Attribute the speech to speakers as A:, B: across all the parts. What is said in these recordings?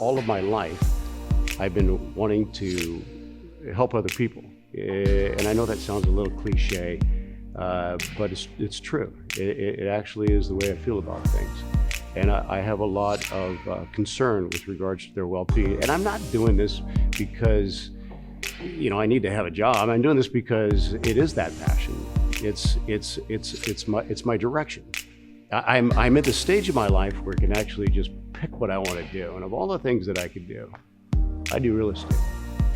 A: all of my life, I've been wanting to help other people. And I know that sounds a little cliche, but it's true. It actually is the way I feel about things. And I have a lot of concern with regards to their well-being. And I'm not doing this because, I need to have a job. I'm doing this because it is that passion. It's my direction. I'm at the stage of my life where I can actually just pick what I want to do. And of all the things that I could do, I do real estate.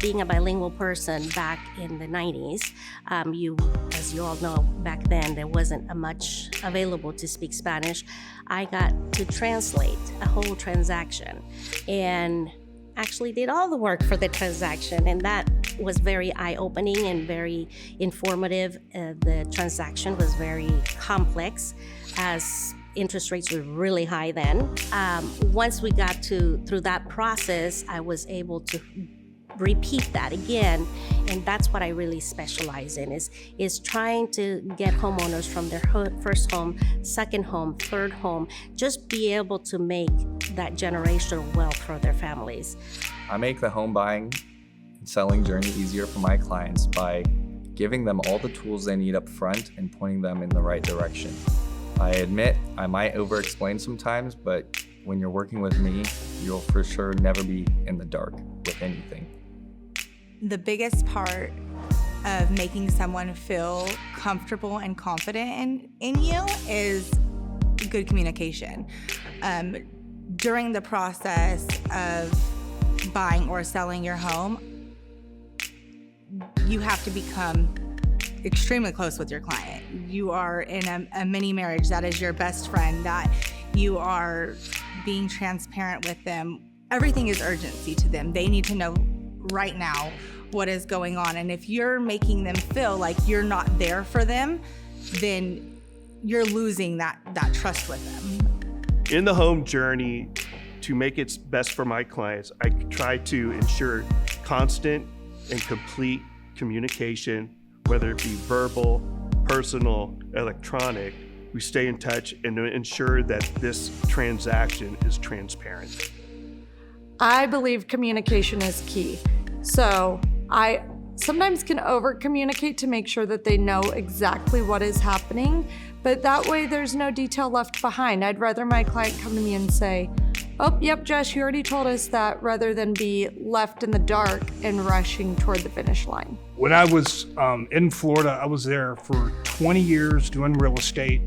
B: Being a bilingual person back in the 90s, as you all know, back then there wasn't much available to speak Spanish. I got to translate a whole transaction and actually did all the work for the transaction, and that was very eye-opening and very informative. The transaction was very complex as interest rates were really high then. Once we got through that process, I was able to repeat that again, and that's what I really specialize in, is trying to get homeowners from their first home, second home, third home, just be able to make that generational wealth for their families.
C: I make the home buying and selling journey easier for my clients by giving them all the tools they need up front and pointing them in the right direction. I admit I might over-explain sometimes, but when you're working with me, you'll for sure never be in the dark with anything.
D: The biggest part of making someone feel comfortable and confident in you is good communication. During the process of buying or selling your home, you have to become extremely close with your client. You are in a mini marriage that is your best friend, that you are being transparent with them. Everything is urgency to them. They need to know right now what is going on. And if you're making them feel like you're not there for them, then you're losing that trust with them.
E: In the home journey, to make it best for my clients, I try to ensure constant and complete communication, whether it be verbal, personal, electronic. We stay in touch and ensure that this transaction is transparent.
F: I believe communication is key. So I sometimes can over-communicate to make sure that they know exactly what is happening, but that way there's no detail left behind. I'd rather my client come to me and say, oh, yep, Josh, you already told us that, rather than be left in the dark and rushing toward the finish line.
G: When I was in Florida, I was there for 20 years doing real estate.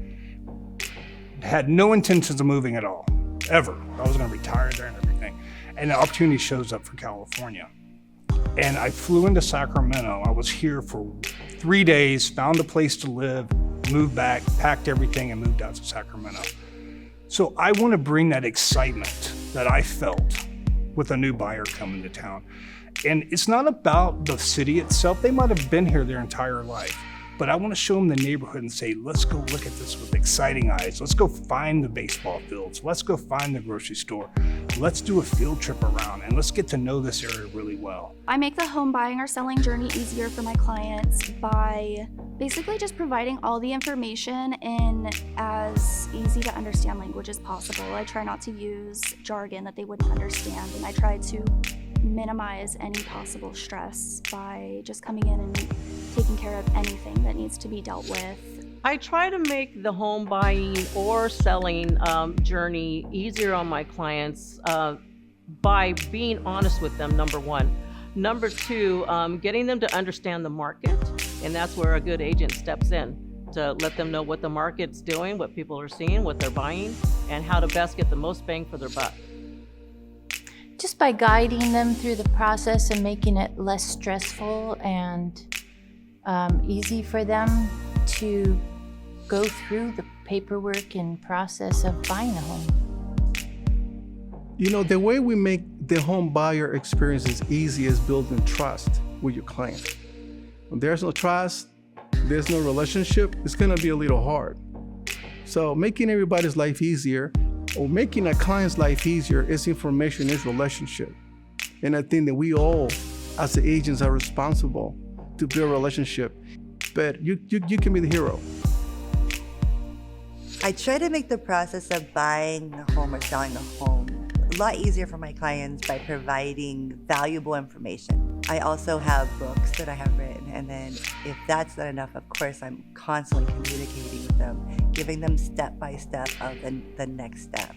G: Had no intentions of moving at all, ever. I was gonna retire there and everything. And the opportunity shows up for California. And I flew into Sacramento. I was here for 3 days, found a place to live, moved back, packed everything, and moved out to Sacramento. So I want to bring that excitement that I felt with a new buyer coming to town. And it's not about the city itself. They might have been here their entire life, but I want to show them the neighborhood and say, let's go look at this with exciting eyes. Let's go find the baseball fields. Let's go find the grocery store. Let's do a field trip around and let's get to know this area really well.
H: I make the home buying or selling journey easier for my clients by basically just providing all the information in as easy to understand language as possible. I try not to use jargon that they wouldn't understand, and I try to minimize any possible stress by just coming in and taking care of anything that needs to be dealt with.
I: I try to make the home buying or selling journey easier on my clients by being honest with them, number one. Number two, getting them to understand the market, and that's where a good agent steps in to let them know what the market's doing, what people are seeing, what they're buying, and how to best get the most bang for their buck.
J: Just by guiding them through the process and making it less stressful and easy for them to go through the paperwork and process of buying a home.
K: The way we make the home buyer experience as easy as building trust with your client. When there's no trust, there's no relationship, it's gonna be a little hard. So making everybody's life easier, or making a client's life easier, is information, is relationship. And I think that we all, as the agents, are responsible to build a relationship. But you can be the hero.
L: I try to make the process of buying a home or selling a home a lot easier for my clients by providing valuable information. I also have books that I have written, and then if that's not enough, of course, I'm constantly communicating with them, giving them step by step of the next step.